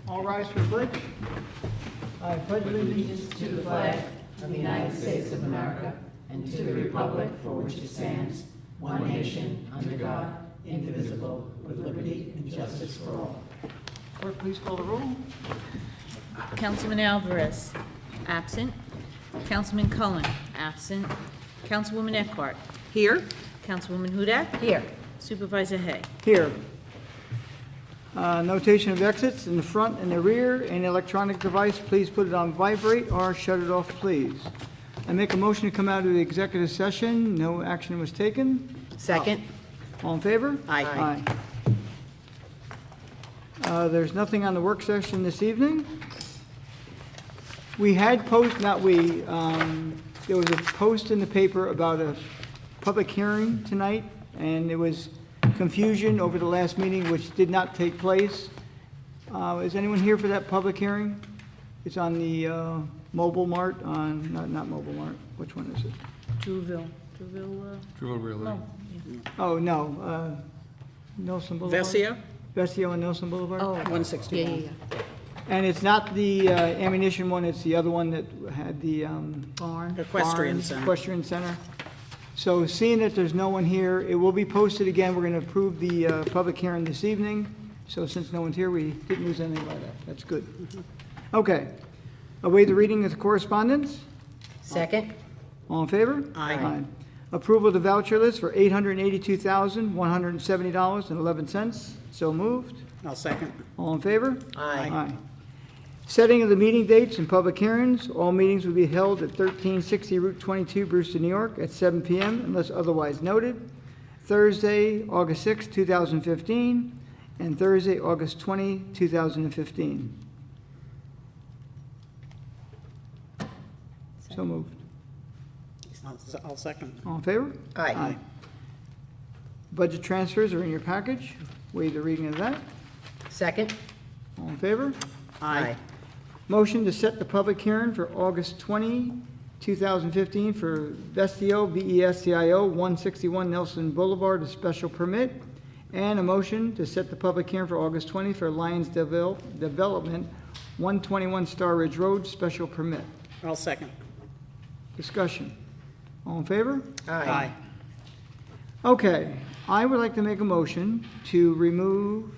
All rise for the pledge. I pledge allegiance To the flag of the United States of America and to the republic for which it stands, one nation, under God, indivisible, with liberty and justice for all. Clerk, please call the roll. Councilman Alvarez, absent. Councilman Cullen, absent. Councilwoman Eckhart. Here? Councilwoman Hudak. Here. Supervisor Hay. Here. Notation of exits in the front and the rear. Any electronic device, please put it on vibrate or shut it off, please. I make a motion to come out of the executive session. No action was taken. Second? All in favor? Aye. There's nothing on the work session this evening. We had there was a post in the paper about a public hearing tonight, and there was confusion over the last meeting, which did not take place. Is anyone here for that public hearing? It's on the Mobile Mart, not Mobile Mart, which one is it? Drewville. Really? Oh, no, Nelson Boulevard? Vesio and Nelson Boulevard? Oh, 161. yeah. And it's not the ammunition one, it's the other one that had the Barn. Equestrian barns, Center. Equestrian Center. So seeing that there's no one here, it will be posted again. We're going to approve the public hearing this evening. So since no one's here, we didn't lose anything by that. That's good. Okay. Await the reading of the correspondence. Second? All in favor? Aye. Approval of the voucher list for $882,170.11. So moved. I'll second. All in favor? Aye. Setting of the meeting dates and public hearings. All meetings will be held at 1360 Route 22, Brewster, New York, at 7 p.m. unless otherwise noted. Thursday, August 6, 2015, and Thursday, August 20, 2015. So moved. I'll second. All in favor? Aye. Budget transfers are in your package. Waive the reading of that. Second? All in favor? Aye. Motion to set the public hearing for August 20, 2015 for Vestio, VESCIO, 161 Nelson Boulevard, a special permit. And a motion to set the public hearing for August 20 for Lions Development, 121 Star Ridge Road, special permit. I'll second. Discussion. All in favor? Aye. Okay, I would like to make a motion to remove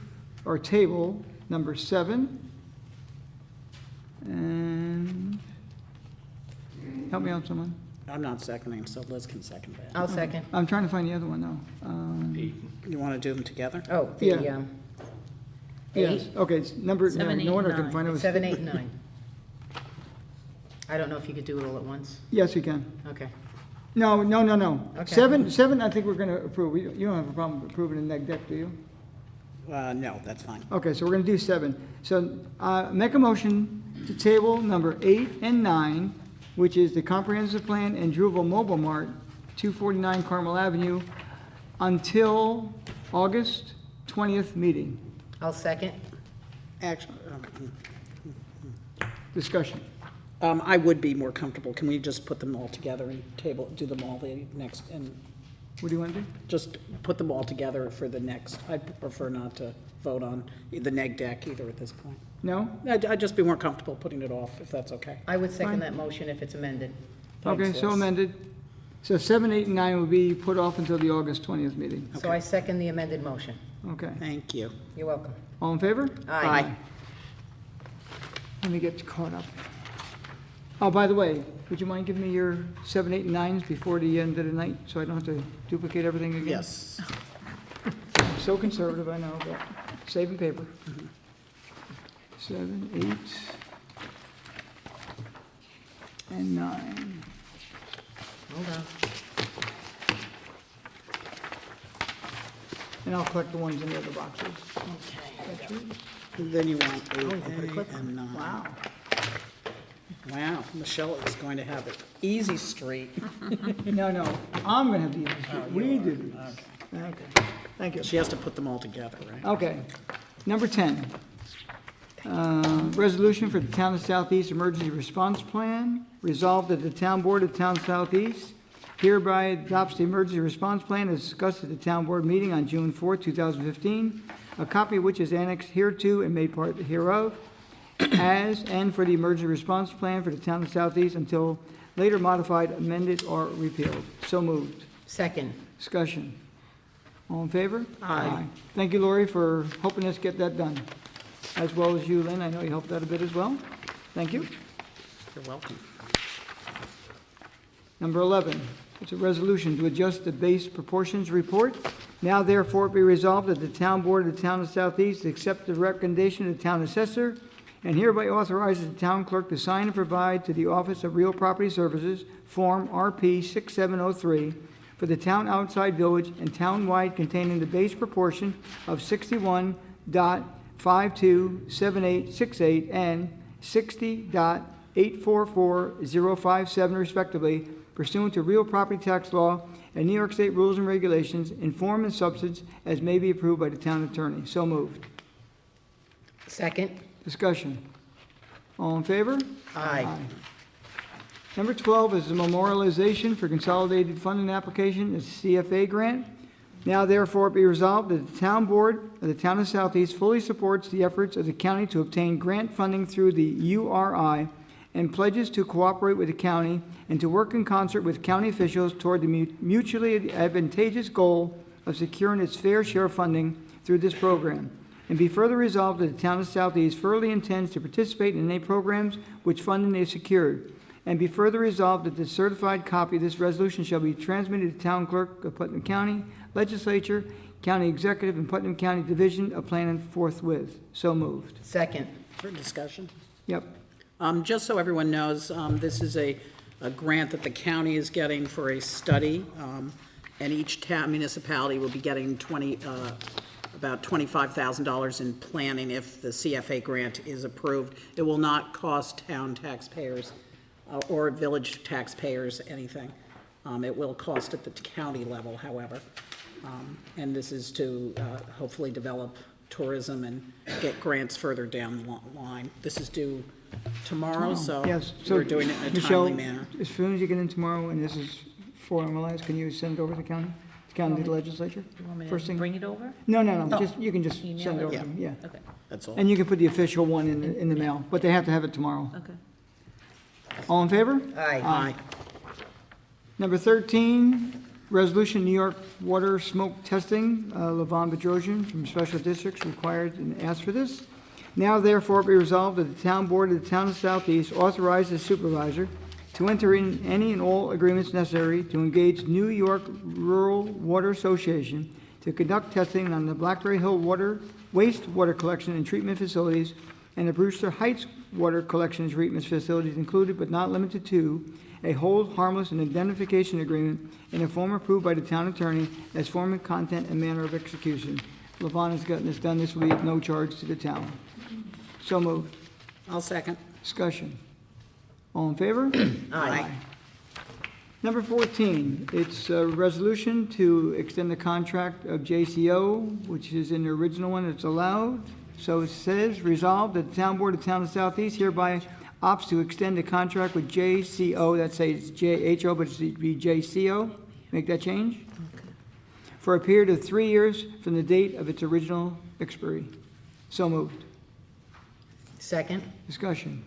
or table number 7. And help me out, someone. I'm not seconding, so Liz can second that. I'll second. I'm trying to find the other one now. You want to do them together? Oh, Yeah. the, Yes, okay, it's number, no 7, 8, no wonder I couldn't 9. find it. It was- 7, 8, and 9. I don't know if you could do it all at once. Yes, we can. Okay. No. Okay. 7, I think we're going to approve. You don't have a problem approving the neg deck, do you? No, that's fine. Okay, so we're going to do 7. So make a motion to table number 8 and 9, which is the comprehensive plan and Drewville Mobile Mart, 249 Carmel Avenue, until August 20th meeting. I'll second. Actually, Discussion. I would be more comfortable. Can we just put them all together and do them all the next, and What do you want to do? just put them all together for the next? I'd prefer not to vote on the neg deck either at this point. No? I'd just be more comfortable putting it off, if that's okay. I would Fine. second that motion if it's amended. Okay, Thanks, so Liz. amended. So 7, 8, and 9 will be put off until the August 20th meeting. So I second the amended motion. Okay. Thank you. You're welcome. All in favor? Aye. Let me get caught up. Oh, by the way, would you mind giving me your 7, 8, and 9s before the end of the night, so I don't have to duplicate everything again? Yes. I'm so conservative, I know, but saving paper. 7, 8, and 9. Hold on. And I'll collect the ones in the other boxes. Okay. Then you want Oh, you can put a clip 8A and 9. Wow. Wow, Michelle is going to have it easy street. No, I'm gonna have the easy. We do these. Okay, thank you. She has to put them all together, right? Okay. Number 10. Resolution for the Town of Southeast Emergency Response Plan. Resolved that the Town Board of Town Southeast hereby adopts the emergency response plan as discussed at the Town Board meeting on June 4, 2015. a copy of which is annexed hereto and made part hereof, as and for the emergency response plan for the town of Southeast until later modified, amended, or repealed. So moved. Second. Discussion. All in favor? Aye. Thank you, Lori, for helping us get that done, as well as you, Lynn. I know you helped out a bit as well. Thank you. You're welcome. Number 11, it's a resolution to adjust the base proportions report. Now therefore be resolved that the town board of the town of Southeast accept the recommendation of the town assessor and hereby authorizes the town clerk to sign and provide to the Office of Real Property Services, Form RP 6703, for the town outside village and townwide containing the base proportion of 61.527868 and 60.844057 respectively, pursuant to real property tax law and New York State rules and regulations in form and substance as may be approved by the town attorney. So moved. Second. Discussion. All in favor? Aye. Number 12 is the memorialization for consolidated funding application, it's CFA grant. Now therefore be resolved that the town board of the town of Southeast fully supports the efforts of the county to obtain grant funding through the URI and pledges to cooperate with the county and to work in concert with county officials toward the mutually advantageous goal of securing its fair share of funding through this program. And be further resolved that the town of Southeast furtherly intends to participate in any programs which funding is secured. And be further resolved that the certified copy of this resolution shall be transmitted to the town clerk of Putnam County, legislature, county executive, and Putnam County Division of Planning forthwith. So moved. Second. For discussion. Yep. Just so everyone knows, this is a grant that the county is getting for a study, and each town municipality will be getting about $25,000 in planning if the CFA grant is approved. It will not cost town taxpayers or village taxpayers anything. It will cost at the county level, however. And this is to hopefully develop tourism and get grants further down the line. This is due tomorrow, so Yes. So we're doing it in a Michelle, timely manner. as soon as you get in tomorrow and this is formalized, can you send it over to the county? The county to the legislature? You want me First to thing? bring it over? No, no, no, Oh. just, you can just Email send it it? over Yeah. to me, yeah. Okay, That's all. And you can put the official one in the mail, but they have to have it tomorrow. okay. All in favor? Aye. Number 13, resolution New York water smoke testing. Levon Bedrosian from Special Districts required and asked for this. Now therefore be resolved that the town board of the town of Southeast authorizes the supervisor to enter in any and all agreements necessary to engage New York Rural Water Association to conduct testing on the Blackberry Hill wastewater collection and treatment facilities and the Brewster Heights water collection and treatment facilities included but not limited to a hold harmless and identification agreement in a form approved by the town attorney as form and content and manner of execution. Levon has gotten this done this week, no charge to the town. So moved. I'll second. Discussion. All in favor? Aye. Number 14, it's a resolution to extend the contract of JCO, which is in the original one, it's allowed. So it says, resolved that the town board of the town of Southeast hereby opts to extend the contract with JCO, that says JHO, but it should be JCO. Make that change? For a period of 3 years from the date of its original expiry. So moved. Second. Discussion.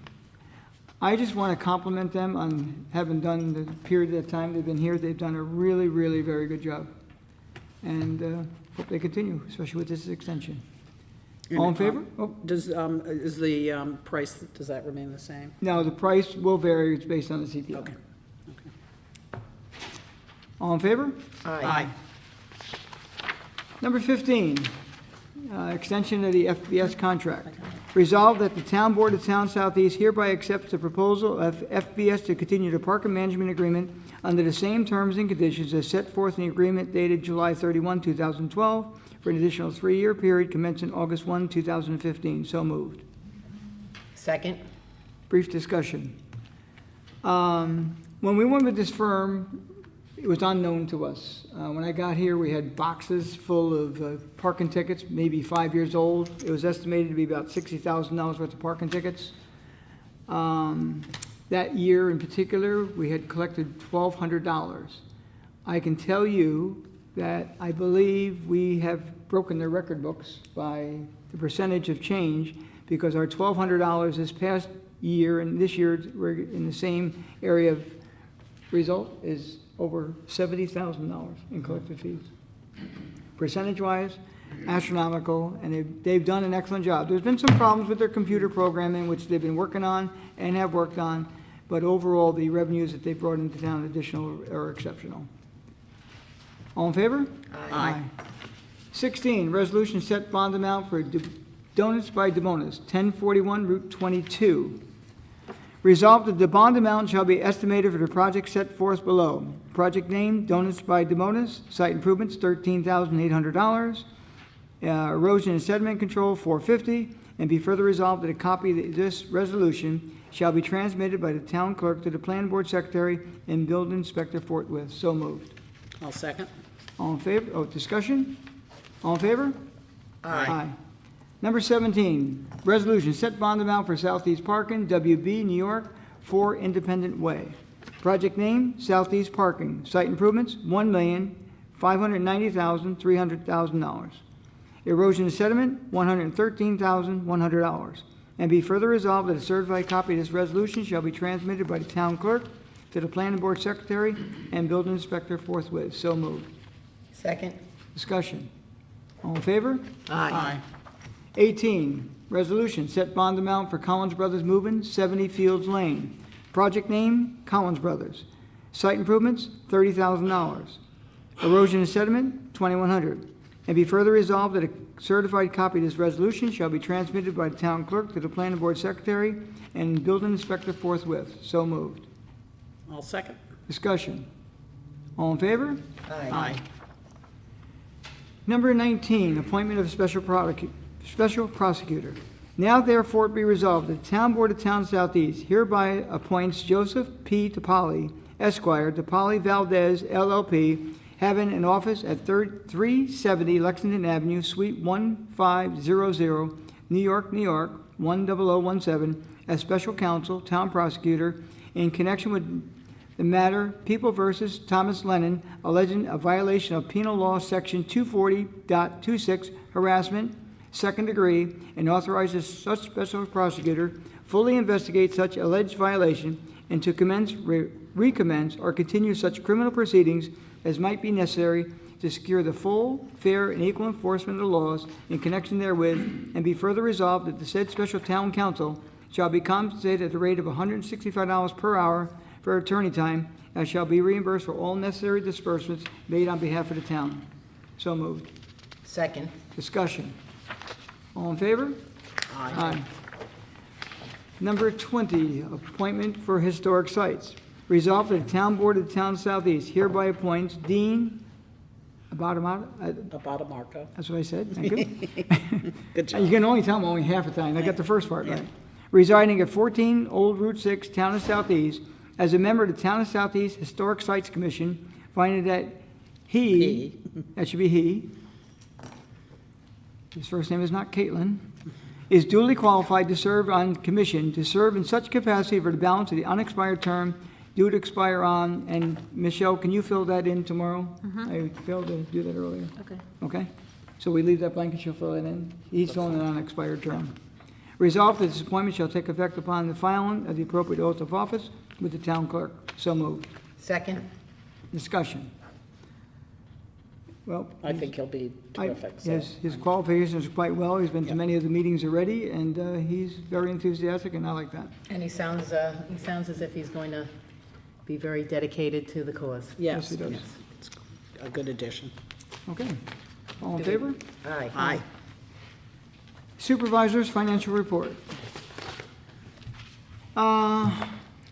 I just want to compliment them on having done the period of time they've been here. They've done a really, really very good job. And hope they continue, especially with this extension. All in favor? Oh, Does, is the price, does that remain the same? no, the price will vary. It's based on the CPI. Okay. All in favor? Aye. Number 15, extension of the FBS contract. Resolved that the town board of town Southeast hereby accepts the proposal of FBS to continue the park and management agreement under the same terms and conditions as set forth in the agreement dated July 31, 2012, for an additional 3-year period commencing August 1, 2015. So moved. Second. Brief discussion. When we went with this firm, it was unknown to us. When I got here, we had boxes full of parking tickets, maybe 5 years old. It was estimated to be about $60,000 worth of parking tickets. That year in particular, we had collected $1,200. I can tell you that I believe we have broken their record books by the percentage of change, because our $1,200 this past year and this year, we're in the same area of result, is over $70,000 in collected fees. Percentage-wise, astronomical, and they've done an excellent job. There's been some problems with their computer programming, which they've been working on and have worked on, but overall, the revenues that they've brought into town additional are exceptional. All in favor? Aye. 16, resolution set bond amount for Donuts by Demonas, 1041 Route 22. Resolved that the bond amount shall be estimated for the project set forth below. Project name, Donuts by Demonas, site improvements, $13,800. Erosion and sediment control, $450. And be further resolved that a copy of this resolution shall be transmitted by the town clerk to the planning board secretary and building inspector forthwith. So moved. I'll second. All in favor? Oh, discussion? All in favor? Aye. Number 17, resolution, set bond amount for Southeast Parking, WB, New York, 4 Independent Way. Project name, Southeast Parking. Site improvements, $1,590,300. Erosion and sediment, $113,100. And be further resolved that a certified copy of this resolution shall be transmitted by the town clerk to the planning board secretary and building inspector forthwith. So moved. Second. Discussion. All in favor? Aye. 18, resolution, set bond amount for Collins Brothers Moving, 70 Fields Lane. Project name, Collins Brothers. Site improvements, $30,000. Erosion and sediment, $2,100. And be further resolved that a certified copy of this resolution shall be transmitted by the town clerk to the planning board secretary and building inspector forthwith. So moved. I'll second. Discussion. All in favor? Aye. Number 19, appointment of special prosecutor. Now therefore be resolved, that the Town Board of Town Southeast hereby appoints Joseph P. DiPaoli, Esquire, DiPaoli Valdez, LLP, having an office at 370 Lexington Avenue, Suite 1500, New York, New York, 10017, as special counsel, town prosecutor, in connection with the matter, People versus Thomas Lennon, alleging a violation of Penal Law Section 240.26, harassment, second degree, and authorizes such special prosecutor fully investigate such alleged violation and to commence, recommence, or continue such criminal proceedings as might be necessary to secure the full, fair, and equal enforcement of the laws in connection therewith, and be further resolved that the said special town council shall be compensated at the rate of $165 per hour for attorney time, as shall be reimbursed for all necessary disbursements made on behalf of the town. So moved. Second. Discussion. All in favor? Aye. Number 20, appointment for historic sites. Resolved that the Town Board of the Town Southeast hereby appoints Dean Abadamarco, Abadamarco. that's what I said, thank you. Good You job. can only tell them only half the time, I got the first part right. Residing at 14 Old Route 6, Town of Southeast, as a member of the Town of Southeast Historic Sites Commission, finding that he, that should be he, his first name is not Caitlin, is duly qualified to serve on commission, to serve in such capacity for the balance of the unexpired term due to expire on, and Michelle, can you fill that in tomorrow? I failed to do that earlier. Okay. Okay? So we leave that blank and she'll fill it in. He's filling an unexpired term. Resolved that this appointment shall take effect upon the filing of the appropriate oath of office with the town clerk. So moved. Second. Discussion. Well, I think he'll be terrific. so. his qualifications are quite well. He's been to many of the meetings already, and he's very enthusiastic, and I like that. And he sounds as if he's going to be very dedicated to the cause. Yes, Yes, he does. yes. It's a good addition. Okay. All in favor? Aye. Aye. Supervisors, financial report.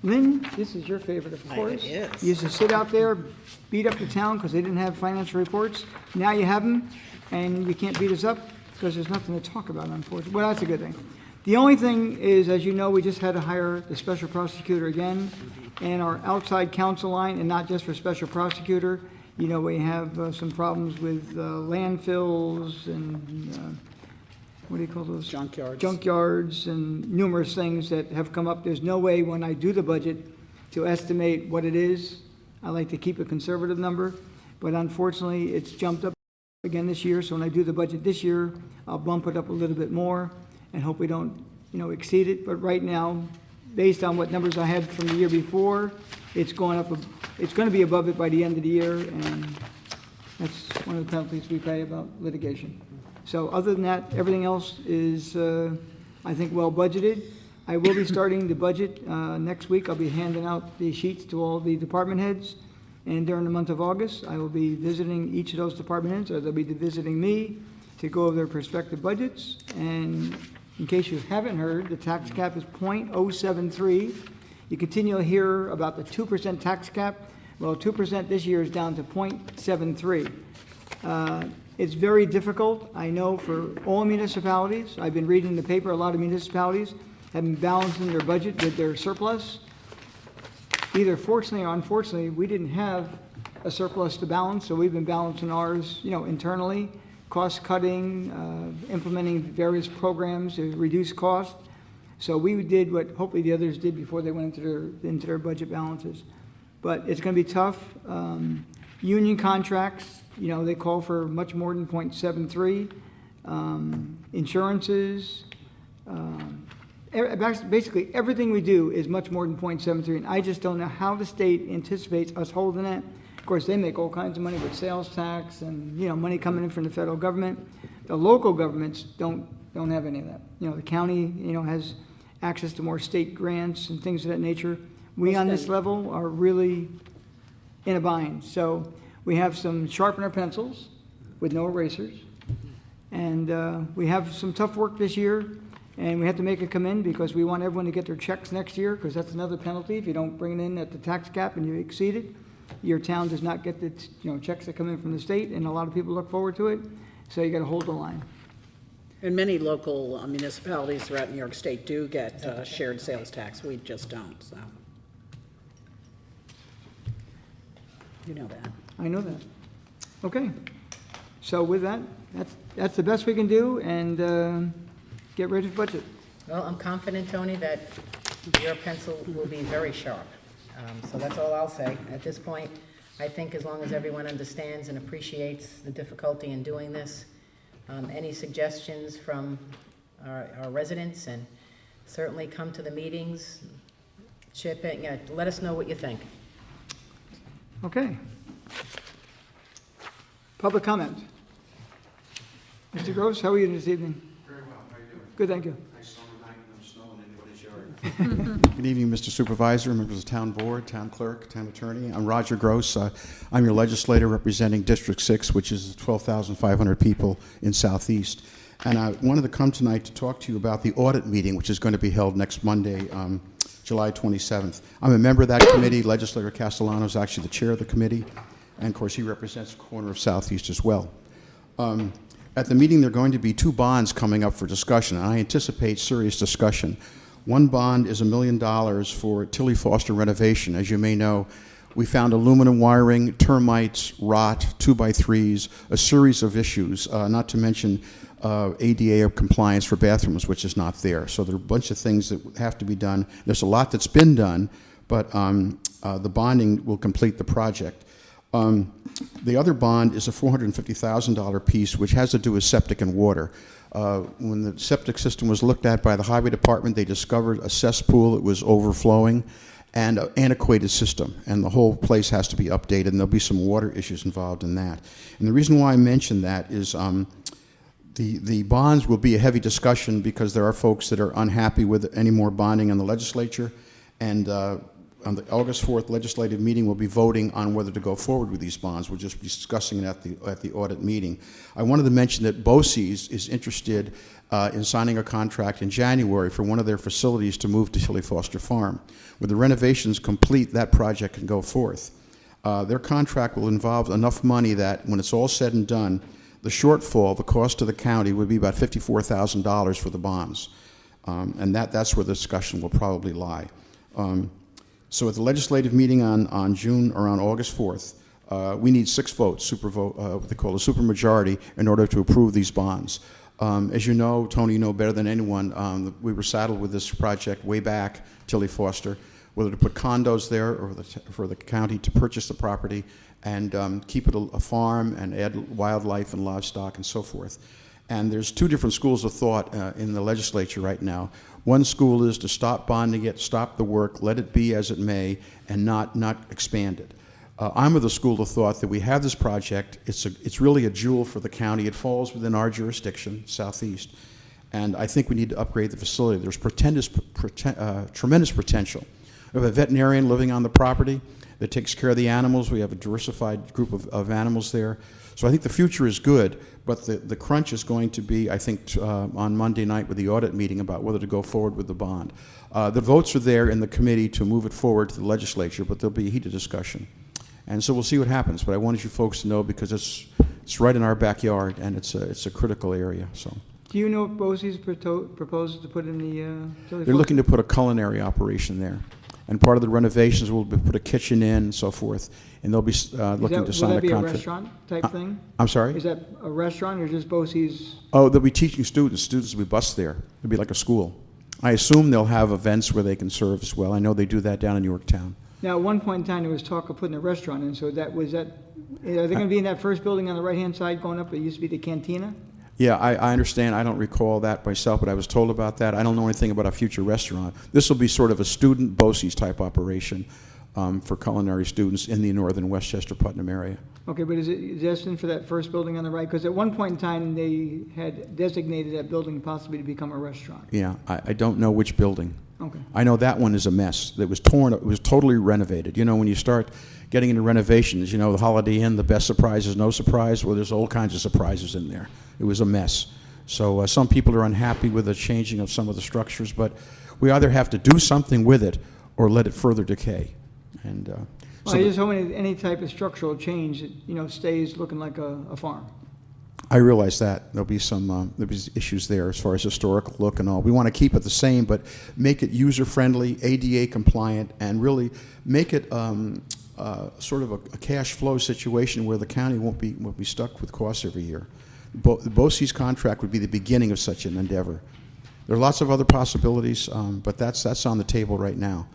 Lynn, this is your favorite, of course. It is. You used to sit out there, beat up the town because they didn't have financial reports. Now you have them, and you can't beat us up because there's nothing to talk about, unfortunately. Well, that's a good thing. The only thing is, as you know, we just had to hire the special prosecutor again, and our outside counsel line, and not just for special prosecutor. You know, we have some problems with landfills and, what do you call those? Junkyards. Junkyards and numerous things that have come up. There's no way when I do the budget to estimate what it is. I like to keep a conservative number, but unfortunately, it's jumped up again this year, so when I do the budget this year, I'll bump it up a little bit more and hope we don't, exceed it. But right now, based on what numbers I had from the year before, it's going up, it's going to be above it by the end of the year, and that's one of the penalties we pay about litigation. So other than that, everything else is, I think, well budgeted. I will be starting the budget next week. I'll be handing out the sheets to all the department heads. And during the month of August, I will be visiting each of those department heads, or they'll be visiting me to go over their prospective budgets. And in case you haven't heard, the tax cap is .073. You continue to hear about the 2% tax cap. Well, 2% this year is down to .73. It's very difficult, I know, for all municipalities. I've been reading in the paper, a lot of municipalities have been balancing their budget with their surplus. Either fortunately or unfortunately, we didn't have a surplus to balance, so we've been balancing ours, internally, cost cutting, implementing various programs to reduce cost. So we did what hopefully the others did before they went into their budget balances. But it's going to be tough. Union contracts, they call for much more than .73. Insurances, basically everything we do is much more than .73, and I just don't know how the state anticipates us holding it. Of course, they make all kinds of money with sales tax and, money coming in from the federal government. The local governments don't have any of that. The county, has access to more state grants and things of that nature. We on this level are really in a bind. So we have some sharpener pencils with no erasers. And we have some tough work this year, and we have to make it come in because we want everyone to get their checks next year, because that's another penalty. If you don't bring it in at the tax cap and you exceed it, your town does not get the checks that come in from the state, and a lot of people look forward to it. So you got to hold the line. And many local municipalities throughout New York State do get shared sales tax. We just don't, so. You know that. I know that. Okay. So with that, that's the best we can do, and get ready for budget. Well, I'm confident, Tony, that your pencil will be very sharp. So that's all I'll say. At this point, I think as long as everyone understands and appreciates the difficulty in doing this, any suggestions from our residents, and certainly come to the meetings, chip in, let us know what you think. Okay. Public comment. Mr. Gross, how are you this evening? Very well. How are you doing? Good, thank you. Nice summer night, no snow in anybody's yard. Good evening, Mr. Supervisor, members of the Town Board, Town Clerk, Town Attorney. I'm Roger Gross. I'm your legislator representing District 6, which is 12,500 people in Southeast. And I wanted to come tonight to talk to you about the audit meeting, which is going to be held next Monday, July 27th. I'm a member of that committee. Legislator Castellano is actually the chair of the committee. And, of course, he represents the corner of Southeast as well. At the meeting, there are going to be two bonds coming up for discussion, and I anticipate serious discussion. One bond is $1 million for Tilly Foster renovation. As you may know, we found aluminum wiring, termites, rot, 2x3s, a series of issues, not to mention ADA compliance for bathrooms, which is not there. So there are a bunch of things that have to be done. There's a lot that's been done, but the bonding will complete the project. The other bond is a $450,000 piece, which has to do with septic and water. When the septic system was looked at by the Highway Department, they discovered a cesspool that was overflowing and an antiquated system, and the whole place has to be updated, and there'll be some water issues involved in that. And the reason why I mention that is the bonds will be a heavy discussion because there are folks that are unhappy with any more bonding in the legislature, and on the August 4th legislative meeting, we'll be voting on whether to go forward with these bonds. We'll just be discussing it at the audit meeting. I wanted to mention that BOCES is interested in signing a contract in January for one of their facilities to move to Tilly Foster Farm. With the renovations complete, that project can go forth. Their contract will involve enough money that when it's all said and done, the shortfall, the cost to the county, would be about $54,000 for the bonds. And that's where the discussion will probably lie. So at the legislative meeting on June, around August 4th, we need 6 votes, what they call a supermajority, in order to approve these bonds. As you know, Tony, you know better than anyone, we were saddled with this project way back, Tilly Foster. whether to put condos there or for the county to purchase the property and keep it a farm and add wildlife and livestock and so forth. And there's two different schools of thought in the legislature right now. One school is to stop bonding it, stop the work, let it be as it may, and not expand it. I'm of the school of thought that we have this project. It's really a jewel for the county. It falls within our jurisdiction, Southeast, and I think we need to upgrade the facility. There's tremendous potential. We have a veterinarian living on the property that takes care of the animals. We have a diversified group of animals there. So I think the future is good, but the crunch is going to be, I think, on Monday night with the audit meeting about whether to go forward with the bond. The votes are there in the committee to move it forward to the legislature, but there'll be a heated discussion. And so we'll see what happens, but I wanted you folks to know because it's right in our backyard and it's a critical area. So Do you know if BOCES proposes to put in the chili? they're looking to put a culinary operation there. And part of the renovations will be put a kitchen in and so forth, and they'll be looking to sign Will a that be a contract. restaurant type thing? I'm sorry? Is that a restaurant or just BOCES? Oh, they'll be teaching students. Students will be bused there. It'll be like a school. I assume they'll have events where they can serve as well. I know they do that down in Yorktown. Now, at one point in time, there was talk of putting a restaurant in, so are they going to be in that first building on the right-hand side going up? It used to be the cantina? Yeah, I understand. I don't recall that myself, but I was told about that. I don't know anything about a future restaurant. This will be sort of a student BOCES type operation for culinary students in the northern Westchester Putnam area. Okay, but is it destined for that first building on the right? Because at one point in time, they had designated that building possibly to become a restaurant. Yeah, I don't know which building. Okay. I know that one is a mess. It was torn. It was totally renovated. You know, when you start getting into renovations, you know, the Holiday Inn, the best surprise is no surprise. Well, there's all kinds of surprises in there. It was a mess. So some people are unhappy with the changing of some of the structures, but we either have to do something with it or let it further decay. And Well, I just hope any type of structural change, that, stays looking like a farm. I realize that there'll be some issues there as far as historical look and all. We want to keep it the same, but make it user-friendly, ADA compliant, and really make it sort of a cash flow situation where the county won't be stuck with costs every year. The BOCES contract would be the beginning of such an endeavor. There are lots of other possibilities, but that's on the table right now.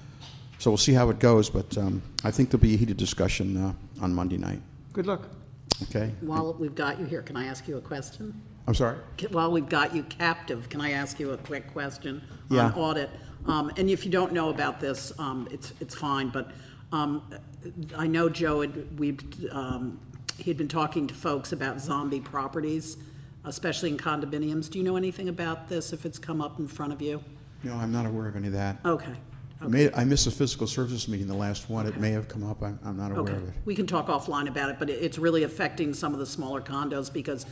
So we'll see how it goes, but I think there'll be a heated discussion on Monday night. Good luck. Okay? While we've got you here, can I ask you a question? I'm sorry? While we've got you captive, can I ask you a quick question Yeah. on audit? And if you don't know about this, it's fine, but I know Joe he'd been talking to folks about zombie properties, especially in condominiums. Do you know anything about this, if it's come up in front of you? No, I'm not aware of any of that. Okay. I missed a physical services meeting, the last one. It may have come up. I'm not aware Okay, of it. we can talk offline about it, but it's really affecting some of the smaller condos because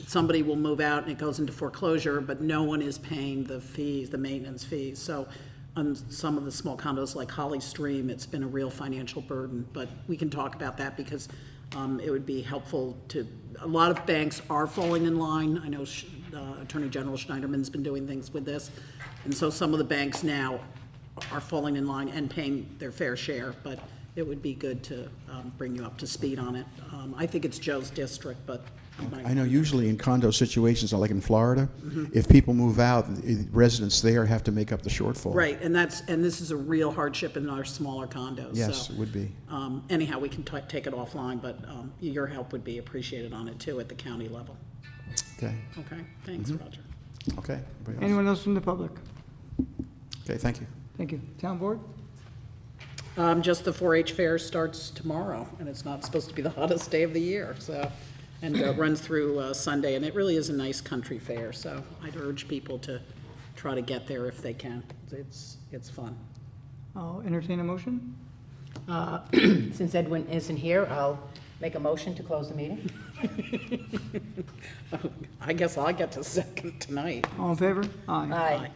somebody will move out and it goes into foreclosure, but no one is paying the fees, the maintenance fees. So on some of the small condos like Holly Stream, it's been a real financial burden, but we can talk about that because it would be helpful to, a lot of banks are falling in line. I know Attorney General Schneiderman's been doing things with this, and so some of the banks now are falling in line and paying their fair share, but it would be good to bring you up to speed on it. I think it's Joe's district, but I know usually in condo situations, like in Florida, if people move out, the residents there have to make up the shortfall. right, and this is a real hardship in our smaller condos. Yes, so, it would be. anyhow, we can take it offline, but your help would be appreciated on it too at the county level. Okay. Okay, thanks, Roger. Okay. Anybody else? Anyone else from the public? Okay, thank you. Thank you. Town board? Just the 4-H fair starts tomorrow, and it's not supposed to be the hottest day of the year, so, and runs through Sunday, and it really is a nice country fair, so I'd urge people to try to get there if they can. It's fun. I'll entertain a motion. Since Edwin isn't here, I'll make a motion to close the meeting. I guess I'll get to second tonight. All in favor? Aye.